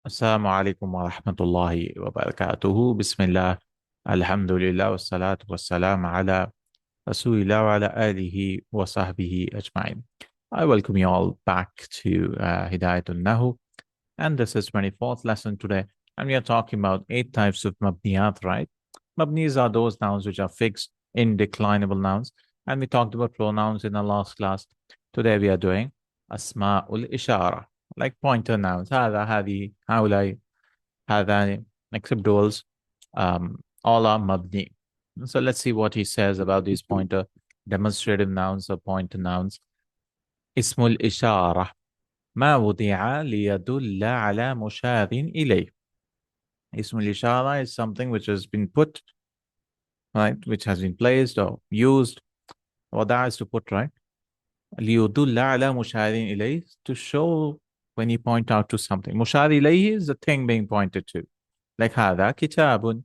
Assalamu alaikum wa rahmatullahi wa barakatuhu. Bismillah. Alhamdulillah wa salatu wa salam ala Rasulillah wa ala alihi wa sahbihi ajma'in. I welcome you all back to Hidayatun Nahw, and this is 24th lesson today. And we are talking about 8 types of mabniyat, right? Mabnis are those nouns which are fixed, indeclinable nouns. And we talked about pronouns in our last class. Today we are doing asma'ul ishara, like pointer nouns. هذا هذه هؤلاء هذان, except duals. All are mabni. So let's see what he says about these pointer demonstrative nouns or pointer nouns. اسم الإشارة ما وضع ليدل على مشار إليه. اسم الإشارة is something which has been put, right, which has been placed or used. وضع is to put, right? ليدل على مشار إليه, to show when you point out to something. مشار إليه is the thing being pointed to. Like هذا كتاب,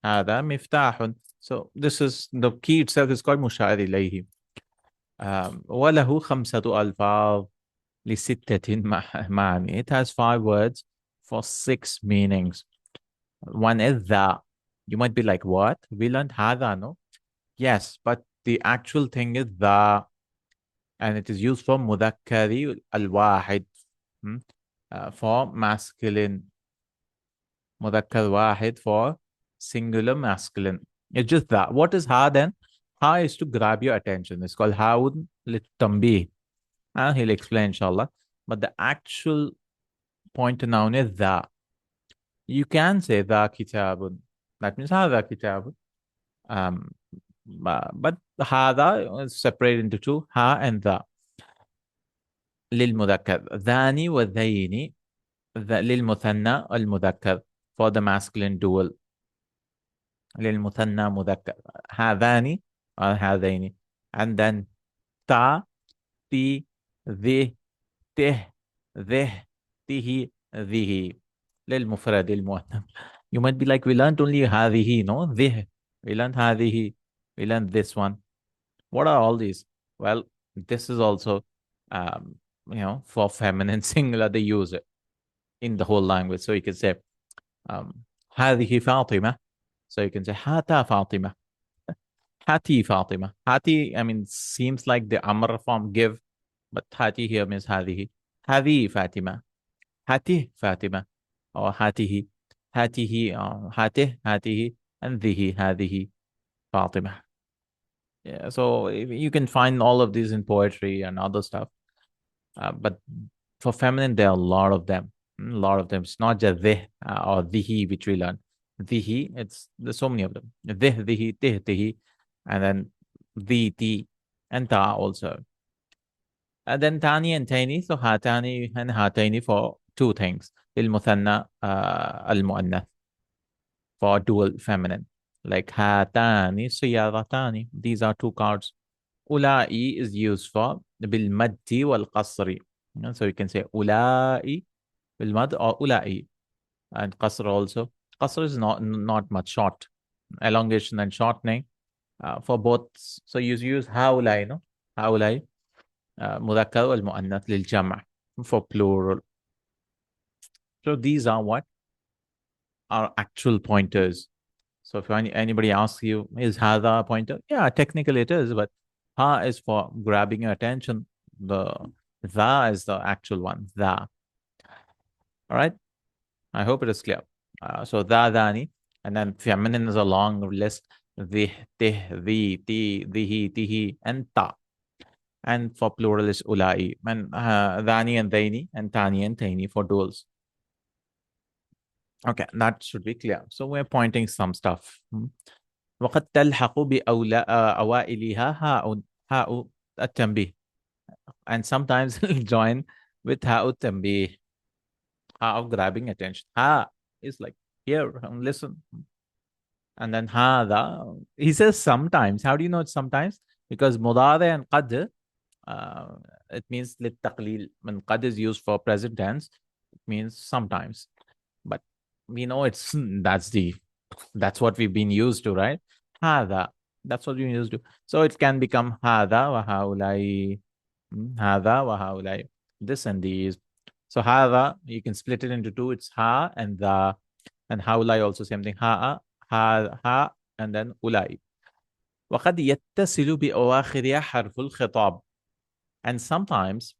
هذا مفتاح. So this is the key itself is called مشار إليه. وله 5 ألفاظ لستة معاني. It has 5 words for 6 meanings. One is the. You might be like, what? We learned هذا, no? Yes, but the actual thing is the, and it is used for مذكر الواحد, for masculine. مذكر واحد for singular masculine. It's just that. What is ha then? Ha is to grab your attention. It's called haun litambi. And he'll explain, inshallah. But the actual pointer noun is the. You can say the kitabun. That means hadha kitabun. But hadha is separated into two, ha and the. للمذكر ذاني وذيني, للمثنى المذكر for the masculine dual. للمثنى مذكر هذان or هذين. And then ta, ti, ذي, ته, ذه, ته, ذه. للمفرد المؤنث. You might be like, we learned only هذه, no? ذه. We learned هذه. We learned this one. What are all these? Well, this is also, for feminine singular, they use it in the whole language. So you can say, هذه فاطمة. So you can say, هاتا فاطمة. Hati Fatima. Hati, I mean, seems like the Amr form give, but Hati here means Hadihi. Hadi Fatima. Hati Fatima. Or Hatihi. Hatihi, Hatih, Hatihi, and Dihi, Hadihi, Fatima. Yeah, so you can find all of these in poetry and other stuff. But for feminine, there are a lot of them. A lot of them. It's not just Dih or Dihi, which we learn. Dihi, there's so many of them. Dih, Dihi, Tih, Dihi, and then the, ti, and ta also. And then tani and tani, so hatani and hatani for two things. المثنى المؤنث for dual feminine. Like hatani سيارتان. These are two cards. Ulai is used for بالمد والقصر. So you can say ulai بالمد or ulai. And qasr also. Qasr is not much short. Elongation and shortening. For both, so you use هؤلاء, no? هؤلاء مذكر والمؤنث للجمع for plural. So these are what are actual pointers. So if anybody asks you, is hadha a pointer? Yeah, technically it is, but ha is for grabbing your attention. The tha is the actual one. Tha. All right. I hope it is clear. So tha, dhani, and then feminine is a long list. The, tih, the, ti, dihi, tihi, and ta. And for plural is ulai. And dhani and daini, and tani and taini for duals. Okay, that should be clear. So we're pointing some stuff. وقد تلحق بأوائلها هاء التنبيه. And sometimes it'll join with هاء التنبيه. Ha of grabbing attention. Ha is like, here, listen. And then hada, he says sometimes. How do you know it's sometimes? Because mudare and qad, it means lit taqleel. When qad is used for present tense, it means sometimes. But we know that's what we've been used to, right? Hada, that's what we used to. So it can become hada wa haulai, hada wa haulai, this and these. So هذا, you can split it into two. It's ha and the, and هؤلاء also same thing. ha, and then أولئك. وقد يتصل بأواخرها حرف الخطاب. And sometimes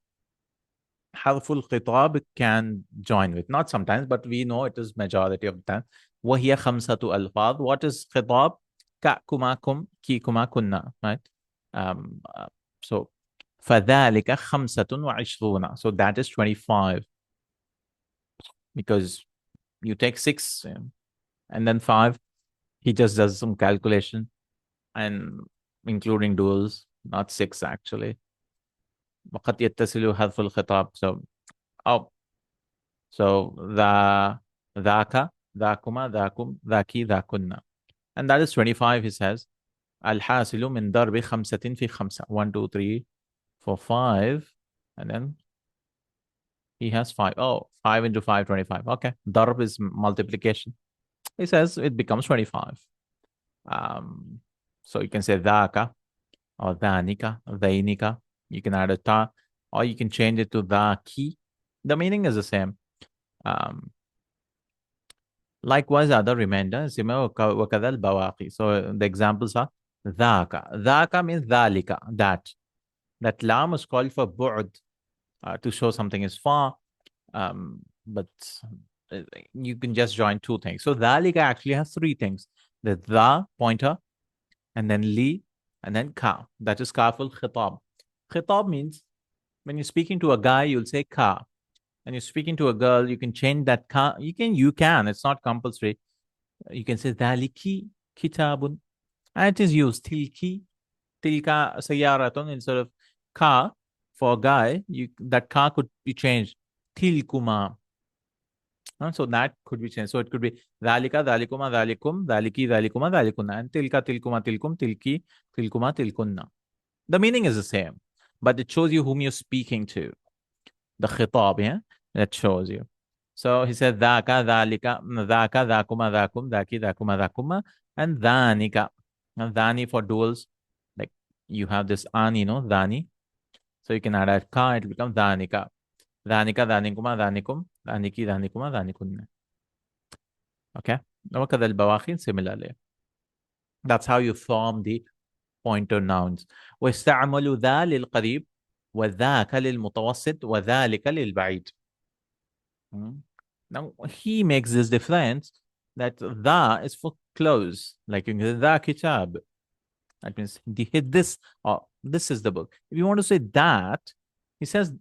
حرف الخطاب can join with, not sometimes, but we know it is majority of the time. وهي خمسة ألفاظ. What is خطاب? كأكما كم كيكما كنا, right? So فذلك خمسة وعشرون. So that is 25, because you take 6 and then 5. He just does some calculation, and including duals, not 6 actually. وقد يتصل حرف الخطاب. Oh, so ذاك ذاكما ذاكم ذاكي ذاكنا. And that is 25, he says. الحاصل من ضرب خمسة في خمسة. 1, 2, 3, 4, 5. And then he has 5. Oh, 5 into 5, 25. Okay. Darb is multiplication. He says it becomes 25. So you can say ذاك or ذانك, ذينك. You can add a ta, or you can change it to ذاكي. The meaning is the same. Likewise, other remainders. وكذا البواقي. So the examples are ذاك. ذاك means ذلك, that. That lam is called for bu'd, to show something is far. But you can just join two things. So ذلك actually has 3 things. The the pointer, and then li, and then ka. That is kaful khitab. Khitab means when you're speaking to a guy, you'll say ka. And you're speaking to a girl, you can change that ka. You can. It's not compulsory. You can say dhaliki kitabun. And it is used tilki, tilka sayaratun, instead of ka. For a guy, that ka could be changed tilkuma. So that could be changed. So it could be dhalika, dhalikuma, dhalikum, dhaliki, dhalikuma, dhalikuna, and tilka, tilkuma, tilkum, tilki, tilkuma, tilkunna. The meaning is the same, but it shows you whom you're speaking to. The khitab, yeah, that shows you. So he said dhaka, dhalika, dhaka, dhakuma, dhakum, dhaki, dhakuma, dhakuma, and dhanika. And dhani for duals, like you have this ani, no, dhani. So you can add a ka, it will become dhanika. Dhanika, dhanikuma, dhanikum, dhaniki, dhanikuma, dhanikunna. Okay. وكذا البواخين similarly. That's how you form the pointer nouns. ويستعمل ذا للقريب وذاك للمتوسط وذلك للبعيد. Now he makes this difference that the is for close, like in the kitab. That means this, or this is the book. If you want to say that, he says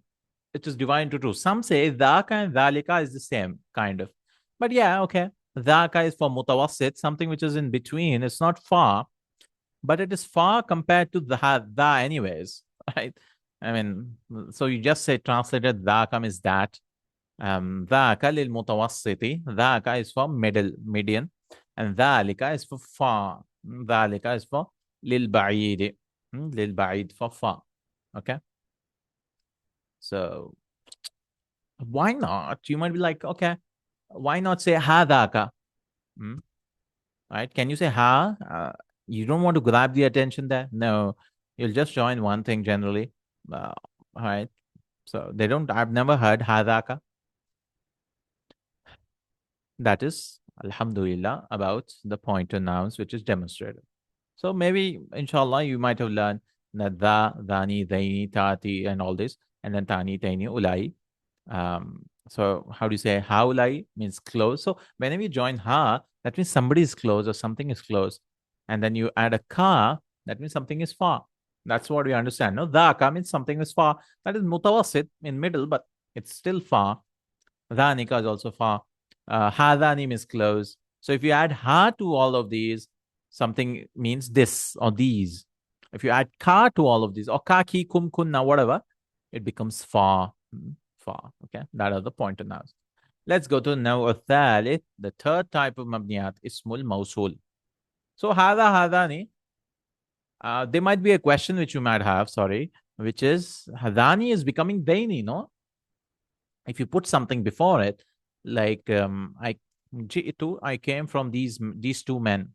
it is divided into 2. Some say dhaka and dhalika is the same kind of. But yeah, okay. Dhaka is for mutawassit, something which is in between. It's not far, but it is far compared to the anyways, right? I mean, so you just say translated dhaka means that. ذاك للمتوسط. ذاك is for median, and ذلك is for far. ذلك is for للبعيد. للبعيد for far. Okay. So why not? You might be like, okay, why not say هذاك? Right? Can you say ha? You don't want to grab the attention there? No, you'll just join one thing generally. All right. So they don't. I've never heard hadaka. That is, alhamdulillah, about the pointer nouns, which is demonstrated. So maybe, inshallah, you might have learned that da, dani, daini, tati, and all this, and then tani, taini, ulai. So how do you say haulai means close? So whenever you join ha, that means somebody is close or something is close. And then you add a ka, that means something is far. That's what we understand. No, dhaka means something is far. That is mutawassit, in middle, but it's still far. Dhanika is also far. Hadani means close. So if you add ha to all of these, something means this or these. If you add ka to all of these, or ka, ki, kum, kunna, whatever, it becomes far. Far. Okay, that are the pointer nouns. Let's go to now thalith, the third type of mabniyat, ismul mawsul. So hada, hadani. There might be a question which you might have, sorry, which is hadani is becoming daini, no? If you put something before it, like I came from these 2 men.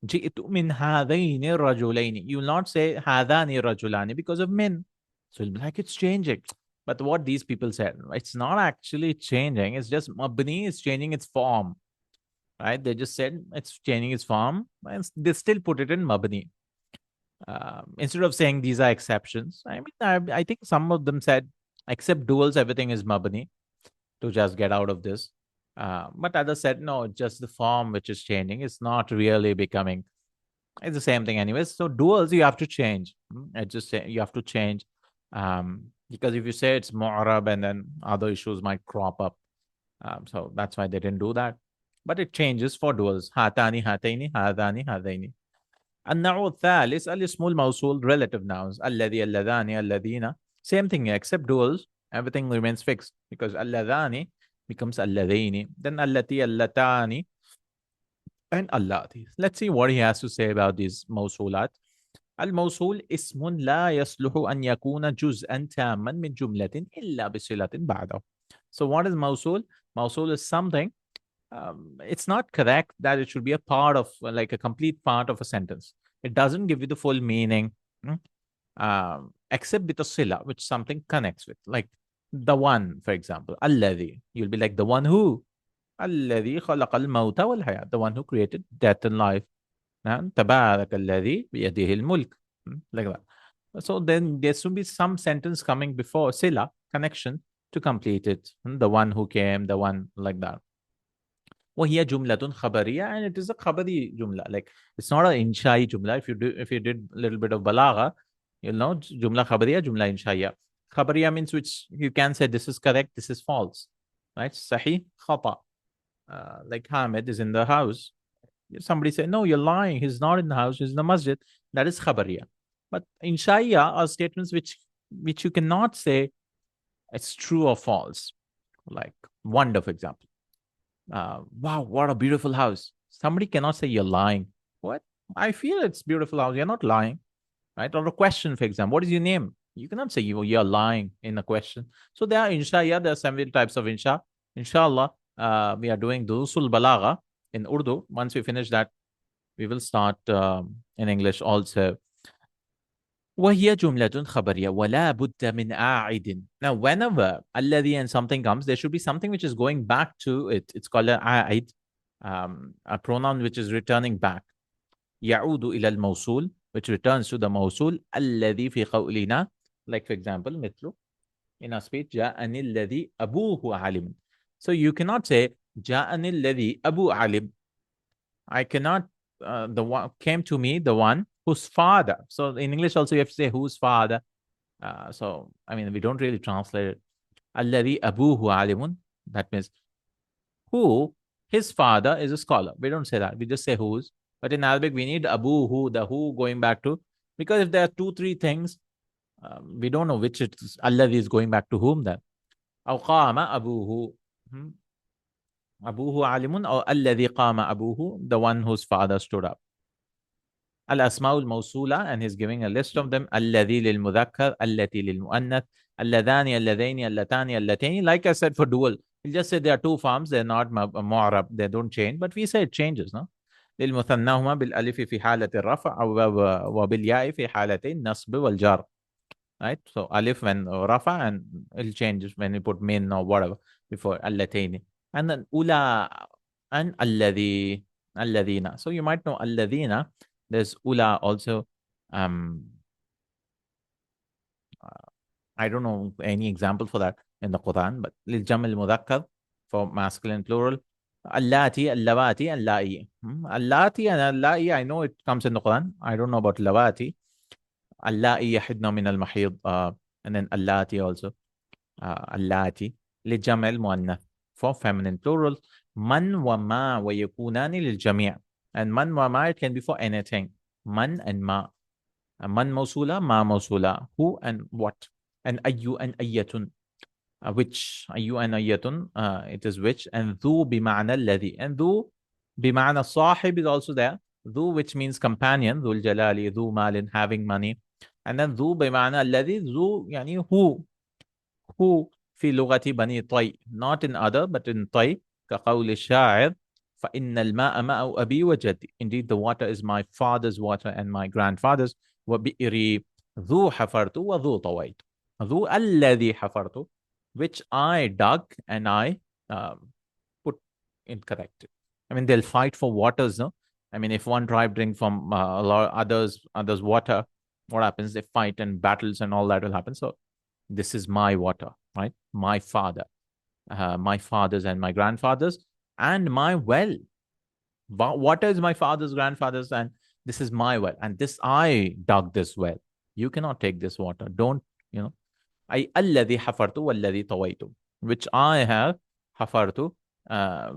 Ji'tu min hadaini rajulaini. You will not say hadani rajulani because of min. So it'll be like it's changing. But what these people said, it's not actually changing. It's just Mabni is changing its form, right? They just said it's changing its form, and they still put it in Mabni. Instead of saying these are exceptions, I mean, I think some of them said, except duals, everything is Mabni to just get out of this. But others said, no, just the form which is changing. It's not really becoming, it's the same thing anyways. So duals, you have to change. I just say you have to change. Because if you say it's mu'rab and then other issues might crop up. So that's why they didn't do that. But it changes for duals. Hatani, hataini, hadani, hadaini. النوع الثالث الاسم الموصول relative nouns الذي اللذان الذين same thing except duals everything remains fixed because اللذان becomes اللذين then التي اللتان and اللاتي. Let's see what he has to say about these موصولات. الموصول اسم لا يصلح أن يكون جزءا تاما من جملة إلا بصلة بعده. So what is موصول? موصول is something it's not correct that it should be a part of like a complete part of a sentence. It doesn't give you the full meaning, except with a sila, which something connects with, like the one, for example, alladhi. You'll be like the one who, alladhi khalaqa al-mawta wal hayat, the one who created death and life. Tabarak alladhi biyadihi al-mulk, like that. So then there should be some sentence coming before sila connection to complete it. The one who came, the one like that. وهي جملة خبرية and it is a خبري جملة like it's not an إنشائي جملة if you did a little bit of balagha you'll know جملة خبرية جملة إنشائية خبرية means which you can say this is correct this is false right صحيح خطأ like Hamid is in the house somebody say no you're lying he's not in the house he's in the masjid that is خبرية but إنشائية are statements which you cannot say it's true or false like wonder for example wow, what a beautiful house. Somebody cannot say you're lying. What? I feel it's beautiful house. You're not lying, right? Or a question, for example, what is your name? You cannot say you're lying in a question. So there are insha, yeah, there are several types of insha. Inshallah, we are doing durusul balagha in Urdu. Once we finish that, we will start in English also. وهي جملة خبرية ولا بد من عائد. Now, whenever الذي and something comes, there should be something which is going back to it. It's called a a pronoun which is returning back. يعود إلى الموصول, which returns to the موصول الذي في قولنا. Like for example, مثل in our speech, جاءني الذي أبوه عالم. So you cannot say جاءني الذي أبو عالم. I cannot, the one came to me, the one whose father. So in English also you have to say whose father. So I mean we don't really translate it. Alladhi abuhu alimun. That means who his father is a scholar. We don't say that. We just say whose. But in Arabic we need abuhu, the who going back to, because if there are two, three things, we don't know which it is. Alladhi is going back to whom then. Aw qama abuhu. Abuhu alimun or alladhi qama abuhu, the one whose father stood up. الأسماء الموصولة and he's giving a list of them الذي للمذكر التي للمؤنث اللذان اللذين اللتان اللتين like I said for dual we'll just say there are two forms they're not معرب they don't change but we say it changes no للمثنى هما بالألف في حالة الرفع وبالياء في حالتين النصب والجر right so alif when rafa and it'll change when you put min or whatever before اللتين and then أولى and الذي الذين so you might know الذين. There's ula also. I don't know any example for that in the Quran, but lil jamil mudhakkar for masculine plural. Allati, allawati, allai. Allati and allai, I know it comes in the Quran. I don't know about lawati. Allai yahidna min al mahid. And then allati also. Allati. Lil jamil muannath for feminine plural. Man wa ma wa yakunani lil jami'. And man wa ma, it can be for anything. Man and ma. Man mausula, ma mausula. Who and what. And ayyu and ayyatun. Which. Ayyu and ayyatun. It is which. And dhu bima'na alladhi. And dhu bima'na sahib is also there. Dhu which means companion. Dhul jalali. Dhu malin. Having money. And then dhu bima'na alladhi. Dhu yani who. Who. في لغة بني طي. Not in other but in طي. كقول الشاعر. فإن الماء ماء أبي وجدي. Indeed, the water is my father's water and my grandfather's. وبئري ذو حفرت وذو طويت. ذو الذي حفرت, which I dug and I put incorrect. I mean, they'll fight for waters, no? I mean, if one tribe drink from a lot others water, what happens? They fight and battles and all that will happen. So this is my water, right? My father, my fathers and my grandfathers, and my well. Water is my father's, grandfather's, and this is my well. And this I dug this well. You cannot take this water. Don't, you know. I alladhi hafartu walladhi tawaitu, which I have hafartu,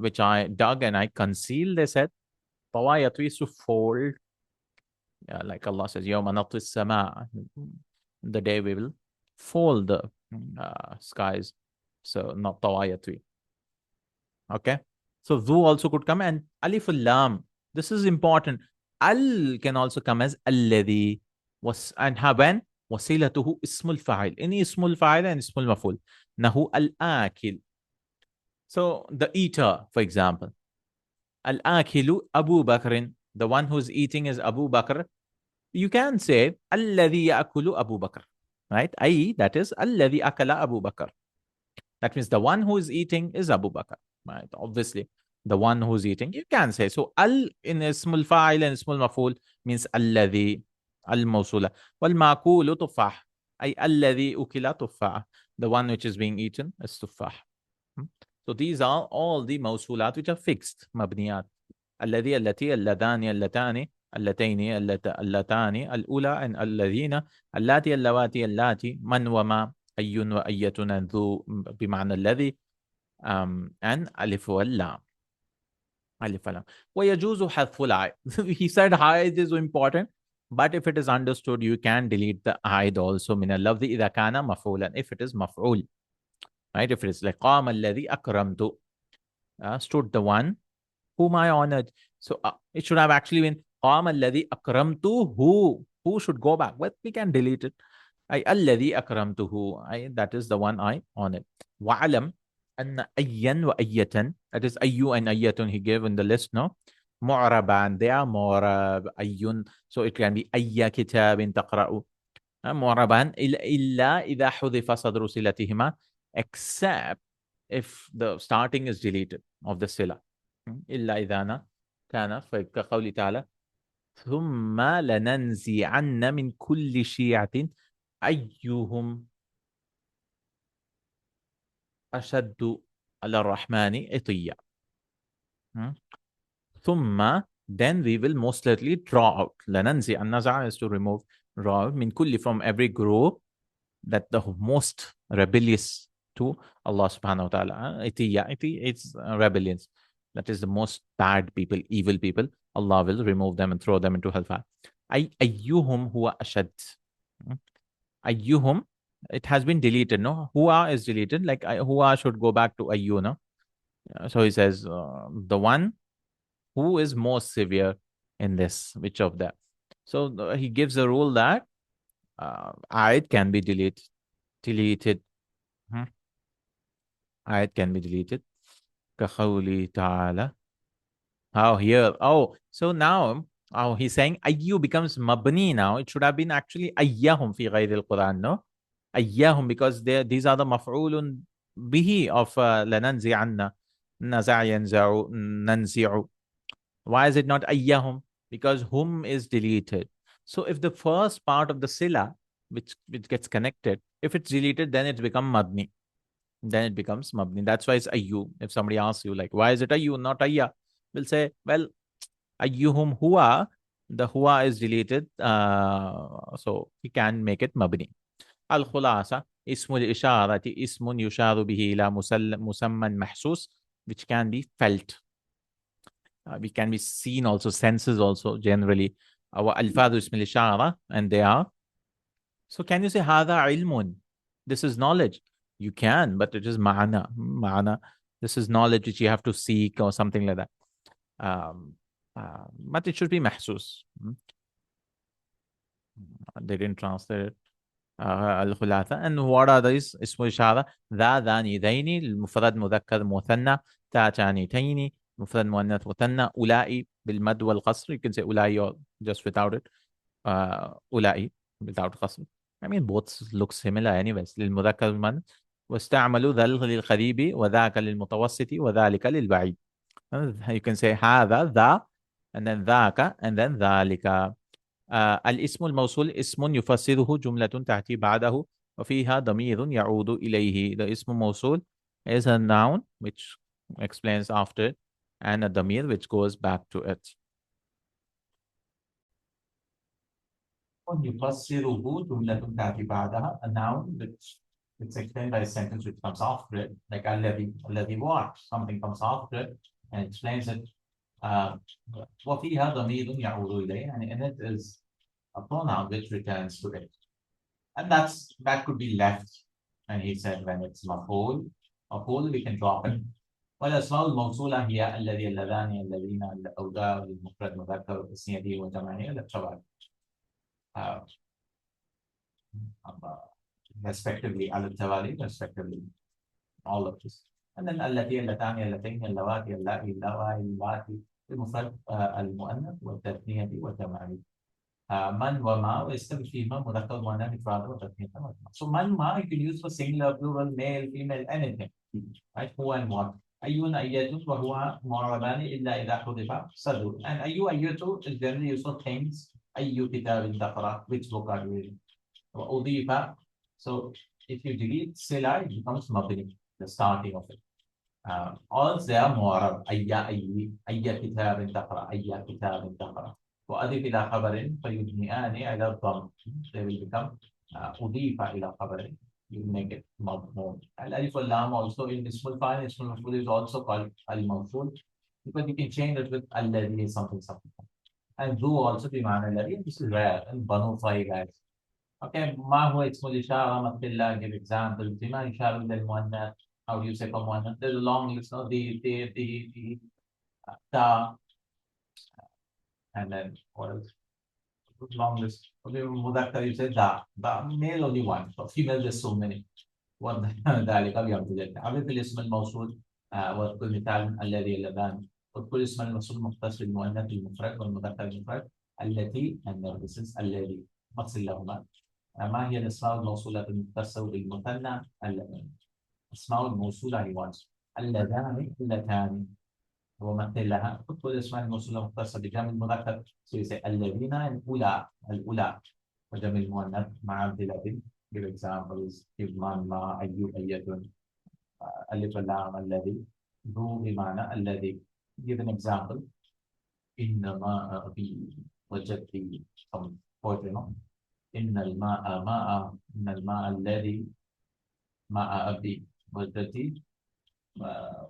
which I dug and I concealed. They said, tawayatu is to fold. Like Allah says, yawma natwi sama, the day we will fold the skies. So not tawayatu. Okay. So Zu also could come, and Alif Lam. This is important. Al can also come as Alladhi. Was and when wasilatuhu ismul fa'il. Any ismul fa'il and ismul maf'ul. Nahu al-akil. So the eater, for example. Al-akilu Abu Bakrin. The one who's eating is Abu Bakr. You can say Alladhi ya'kulu Abu Bakr. Right? That is Alladhi akala Abu Bakr. That means the one who is eating is Abu Bakr. Right? Obviously, the one who's eating, you can say. So, al in ismul fa'il and ismul maf'ul means alladhi, al-mawsula. Wal-ma'kulu tuffah. Ay alladhi ukila tuffah. The one which is being eaten is tuffah. So, these are all the mawsulat which are fixed, mabniyat. Alladhi, allati, alladhani, allatani, allatayni, allatani, al-ula, and alladhina, allati, allawati, allati, man wa ma, ayyun wa ayyatun, and dhu, bima'na alladhi, and alif wal lam. Alif wal lam. وَيَجُوزُ حَذْفُ الْعَيْدِ. He said hide is important, but if it is understood, you can delete the hide also. من اللفظ إذا كان مفعولا. If it is مفعول, right? If it is like قام الذي أكرمت, stood the one whom I honored. So it should have actually been قام الذي أكرمته. Who should go back? But we can delete it. أي الذي أكرمته. That is the one I honored. وعلم أن أيًا وأية, that is أيُّ and أية he gave in the list, no? معربان, they are معرب أيٌ, so it can be أي كتاب تقرأ. معربان إلا إذا حذف صدر صلتهما, except if the starting is deleted of the sila. إلا إذا كان كقوله تعالى ثم لننزعن من كل شيعة أيهم أشد على الرحمن عطيا. ثم, then we will most likely draw out. لننزع, النزع is to remove, draw out, من كل, from every group that the most rebellious to Allah subhanahu wa ta'ala. It's rebellions. That is the most bad people, evil people. Allah will remove them and throw them into hellfire. أيهم هو أشد. أيهم, it has been deleted, no? Huwa is deleted, like huwa should go back to ayyu, no? So he says, the one who is more severe in this, which of that? So he gives a rule that ayat can be deleted. Ayat can be deleted. Kakhawli ta'ala. So now, he's saying ayyu becomes mabni now. It should have been actually ayyahum fi ghayr al-Quran, no? Ayyahum, because these are the maf'ulun bihi of lananzi'anna, naza' yanza'u, nanzi'u. Why is it not ayyahum? Because hum is deleted. So if the first part of the sila, which gets connected, if it's deleted, then it becomes mabni. Then it becomes mabni. That's why it's ayyu. If somebody asks you, like, why is it ayyu, not ayya? We'll say, well, ayyuhum huwa, the huwa is deleted, so he can make it mabni. Al-khulasa, ismul isharati, ismun yusharu bihi ila musamman mahsus, which can be felt. We can be seen also, senses also, generally. Our alfadu ismul ishara, and they are. So can you say, hadha ilmun? This is knowledge. You can, but it is ma'ana. Ma'ana. This is knowledge which you have to seek or something like that. But it should be mahsus. They didn't translate it. الخلاثة. And what are these? اسم إشارة ذا ذاني ذيني المفرد مذكر مثنى تا تانيتين مفرد مؤنث مثنى أولئي بالمد والقصر. You can say أولئي just without it. أولئي without قصر. I mean both look similar anyways. للمذكر من واستعملوا ذا للقريب وذاك للمتوسط وذلك للبعيد. You can say هذا ذا and then ذاك and then ذلك. الاسم الموصول اسم يفسره جملة تأتي بعده وفيها ضمير يعود إليه. The اسم موصول is a noun which explains after it and a ضمير which goes back to it. يفسره جملة تأتي بعدها a noun which it's explained by a sentence which comes after it, like الذي what, something comes after it and explains it. وفيها ضمير يعود إليه, and in it is a pronoun which returns to it. And that could be left. And he said when it's maf'ul, we can drop it. والأسماء الموصولة هي الذي اللذان الذين الأوذار المفرد مذكر التثنية وجمعه للتبع. Respectively, al-tawali, respectively, all of this. And then التي اللتان اللتين اللواتي اللائي اللوائي اللاتي المفرد المؤنث والتثنية والجمعه. Man wa ma ويستوي فيهما مذكر مؤنث مفرد وتثنية وجمع. So man ma you can use for singular, plural, male, female, anything. Right? Who and what. أيون أيتون وهو معربان إلا إذا حذف صدر. And أيو أيتو is generally used for things. أيو كتاب تقرأ, which book are you reading? وأضيف. So if you delete sila, it becomes mabni, the starting of it. All they are معرب. أي كتاب تقرأ, أي كتاب تقرأ. وأضيف إلى خبر فيبنيان على الضم. They will become أضيف إلى خبر. You make it مضمون. الألف واللام also in اسم الفاعل, اسم المفعول is also called الموصول because you can change it with الذي something. And ذو also بمعنى الذي. This is rare and بنو five guys. Okay, ما هو اسم الإشارة مثل الله, give example. بما يشار إلى المؤنث. How do you say for مؤنث? There's a long list, no? The ta, and then what else? Long list. Okay, مذكر you say da. Male only one. For female there's so many. ذلك بيمتلك. عرف الاسم الموصول واذكر مثال الذي اللذان. واذكر اسم الموصول مختص بالمؤنث المفرد والمذكر المفرد التي and this is الذي مقصد لهما. ما هي الاسماء الموصولة المختصة بالمثنى؟ الاسماء الموصولة he wants اللذان اللتان ومثل لها. كل الاسماء الموصولة مختصة بجمع المذكر so you say الذين الأولى وجمع المؤنث مع أمثلة. Give examples. give man ما أيو أيتون ألف اللام الذي ذو بمعنى الذي. Give an example. إنما أبي وجدي some poetry, no? إن الماء ماء إن الماء الذي ماء أبي وجدي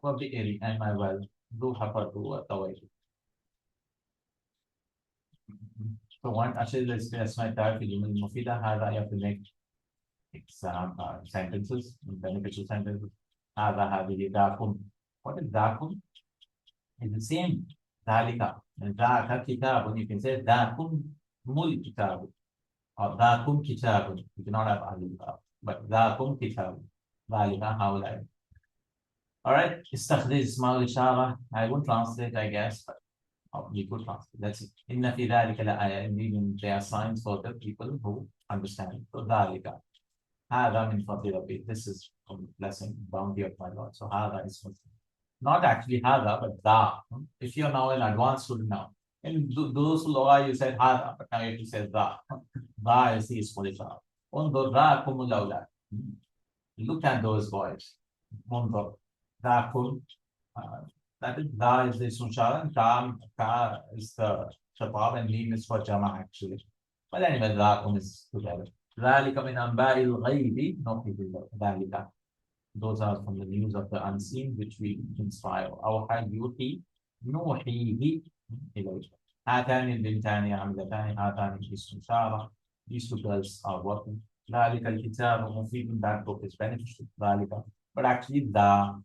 وبئري and my well ذو حفرت وطويت. So one أشياء الأسماء التعريف في الجمل المفيدة. هذا you have to make exam sentences, beneficial sentences. هذا هذه ذاكم. What is ذاكم? It's the same. ذلك ذاك كتاب. You can say ذاكم مل كتاب or ذاكم كتاب. You cannot have alif, but ذاكم كتاب. ذلك هؤلاء. All right. استخرج اسم الإشارة. I won't translate, I guess, but we could translate. That's it. إن في ذلك لآية. Indeed, there are signs for the people who understand. So ذلك. هذا من فضل ربي. This is a blessing, bounty of my Lord. So هذا is not actually هذا, but ذا. If you're now an advanced student now, in those law you said هذا, but now you have to say ذا. ذا is the اسم الإشارة. انظر ذاكم الأولاد. Look at those boys. انظر ذاكم. That is ذا is the اسم الإشارة and ka is the shatab and mim is for jama actually. But anyway, ذاكم is together. ذلك من أنباء الغيب نوحيه ذلك. Those are from the news of the unseen which we inspire. أوحى يوحي نوحيه إليك. هاتان البنتان عملتان هاتان اسم إشارة. These two girls are working. ذلك الكتاب مفيد. That book is beneficial. ذلك. But actually the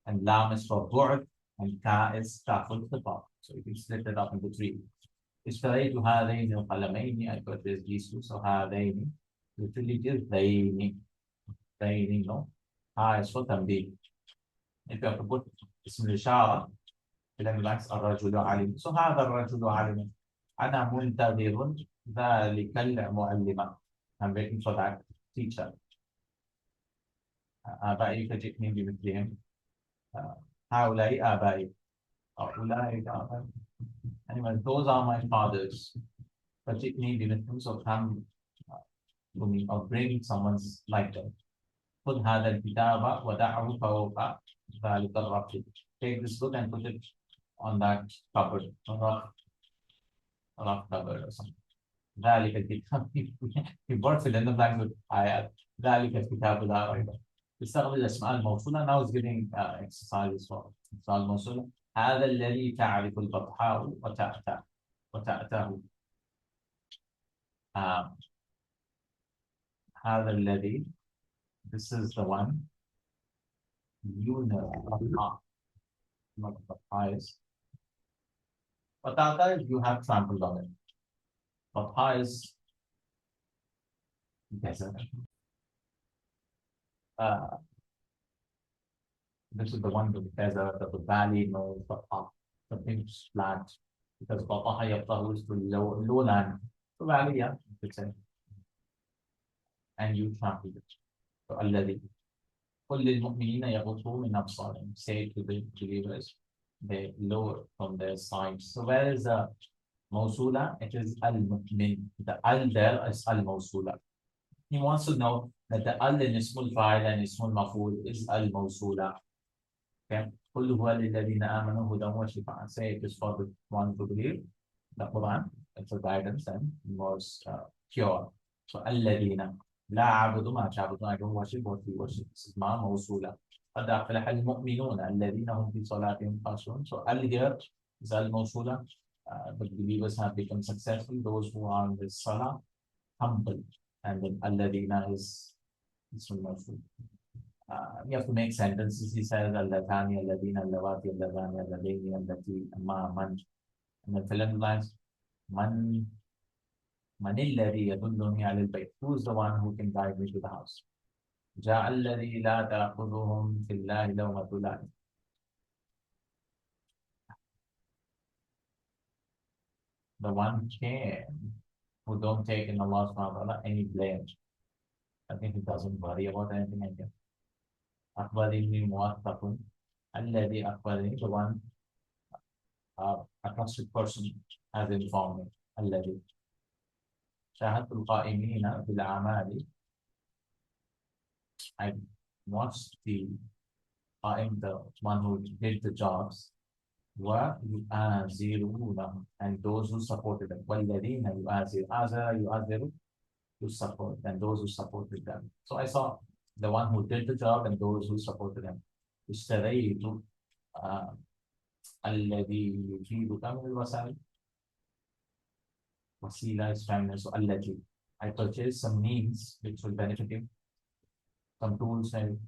and lam is for بعد and ka is kaful khitab. So you can split it up into three. اشتريت هذين القلمين. I purchased these two. So هذين literally just ذين, no? is for تنبيه. If you have to put اسم الإشارة then blanks الرجل علم. So هذا الرجل علم. أنا منتظر ذلك المعلم. I'm waiting for that teacher. آبائي فجئني بمثلهم. هؤلاء آبائي. أولئك آبائي. Anyway, those are my fathers. فجئني بمثلهم. So come to me or bring someone's like them. خذ هذا الكتاب ودعه فوق ذلك الرف. Take this book and put it on that cupboard, rough cupboard or something. ذلك الكتاب. He works it in the blank with ayat. ذلك الكتاب لا ريب. يستخدم الأسماء الموصولة. Now he's giving exercises for الأسماء الموصولة. هذا الذي تعرف البطحاء وتأتاه. هذا الذي. This is the one. You know not the highest. Patata is you have trampled on it. Patha is desert. This is the one with the desert, the valley, no Patha. Something flat. Because Patha Yaptahu is the lowland. So valley, yeah, you could say. And you trampled it. So Alladhi. قل للمؤمنين يغضوا من أبصارهم. Say to the believers, they lower from their sides. So where is the Mawsula? It is al-mu'min. The al there is al-Mawsula. He wants to know that the al in Ismul Fa'il and Ismul Maf'ul is al-Mawsula. Okay. قل هو للذين آمنوا هدى وشفاء. Say it is for the one who believe the Quran. It's a guidance and most pure. So الذين لا أعبد ما تعبدون. I don't worship what you worship. This is ma Mawsula. قد أفلح المؤمنون الذين هم في صلاتهم خاشعون. So al here is al-Mawsula. The believers have become successful. Those who are in the salah, humble. And then alladina is mawsul. You have to make sentences. He says alladani, alladina, allawati, alladani, alladini, allati, ma, man. And then fill in the lines. Man alladhi yadulluni ala al-bayt. Who is the one who can guide me to the house? جاء الذي لا تأخذهم في الله لومة لائم. The one who don't take in Allah subhanahu wa ta'ala any blame. I think he doesn't worry about anything again. Akhbarini muwattaqun. Alladhi akhbarini, the one a trusted person has informed me. Alladhi. Shahadul qa'imina bil a'mali. I watched the one who did the jobs. وَيُؤَازِرُونَهُمْ and those who supported them. وَالَّذِينَ يُؤَازِرُ to support and those who supported them. So I saw the one who did the job and those who supported them. اشتريت الذي يفيدك من الوسائل. وسيلة is feminine, so التي. I purchased some means which will benefit him. Some tools and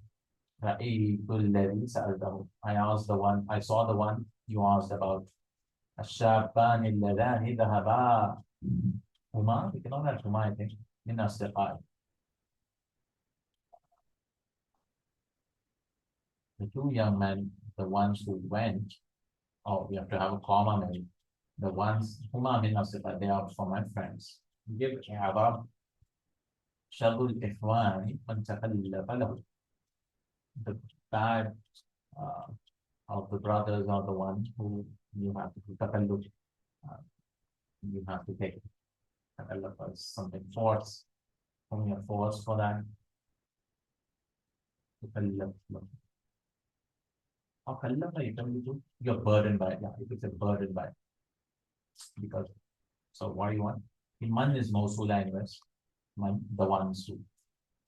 رأيت الذي سألته. I saw the one you asked about. الشابان اللذان ذهبا هما. We cannot have huma, I think. من أصدقائي. The two young men, the ones who went, we have to have a comma maybe. The ones huma min أصدقائي, they are for my friends. Give إعراب شر الإخوان من تكلف له. The bad of the brothers are the ones who you have to takalluf. You have to take takalluf as something force. Only a force for that. Takalluf. Or kallaf, you're burdened by it. Yeah, if it's a burden by it. Because, so what do you want? Man is Mawsula anyways. Man, the ones who.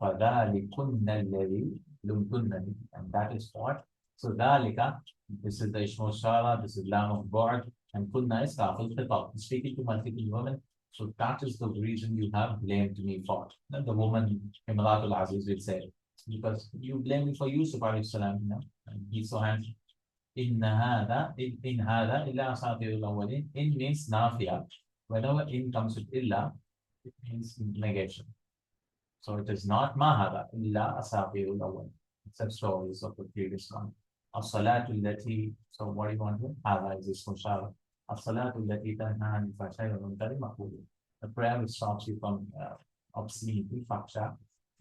فَذَلِكُنَّ الَّذِي لُمْتُنَّنِي. And that is what? So ذَلِكَ, this is the Ishmael Shara, this is Lam of God, and Kunna is Kafil Khitab. Speaking to multiple women, so that is the reason you have blamed me for. Then the woman, Imratul Aziz will say, because you blame me for Yusuf alayhi salam, you know, and he's so handsome. In hada illa asatirul awwalin. In means nafiya. Whenever in comes with illa, it means negation. So it is not mahada illa asatirul awwalin. Except stories of the previous one. As-salatu allati. So what do you want to do? Hada is ismu shara. As-salatu allati tanha anil fahsha'i wal munkari maqbulun. The prayer which stops you from obscenity, faksha,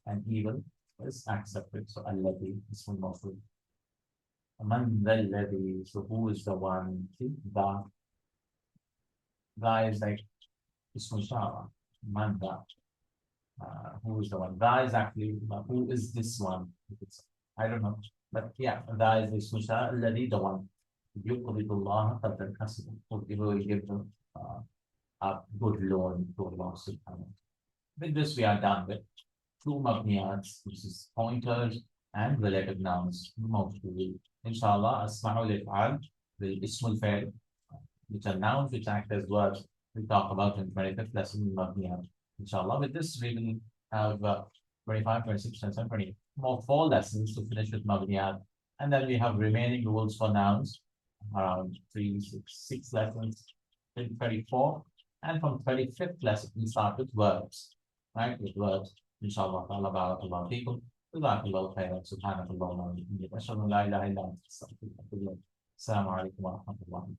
and evil is accepted. So alladhi is mawsul. Man dhalladhi, so who is the one? See, the is like ismu shara. Man da. Who is the one? Da is actually who is this one? It's, I don't know. But yeah, da is ismu shara, alladhi, the one. Yuqridullah qadran hasana. Who will give them a good loan to Allah subhanahu. With this, we are done with two mabniyats, which is pointers and relative nouns. Mostly, inshallah, asma'ul if'al, the ismul fa'il, which are nouns which act as verbs. We talk about in 25th lesson in mabniyat. Inshallah, with this, we will have 25, 26, 27, 20 more 4 lessons to finish with mabniyat. And then we have remaining rules for nouns, around 6 lessons, 34. And from 35th lesson, we start with verbs, right? With verbs. Inshallah, ta'ala, barakallahu feekum. Jazakallahu khairan. Subhanakallahumma wa bihamdika. Ashhadu an la ilaha illa anta astaghfiruka wa atubu ilayk. Assalamu alaikum wa rahmatullahi.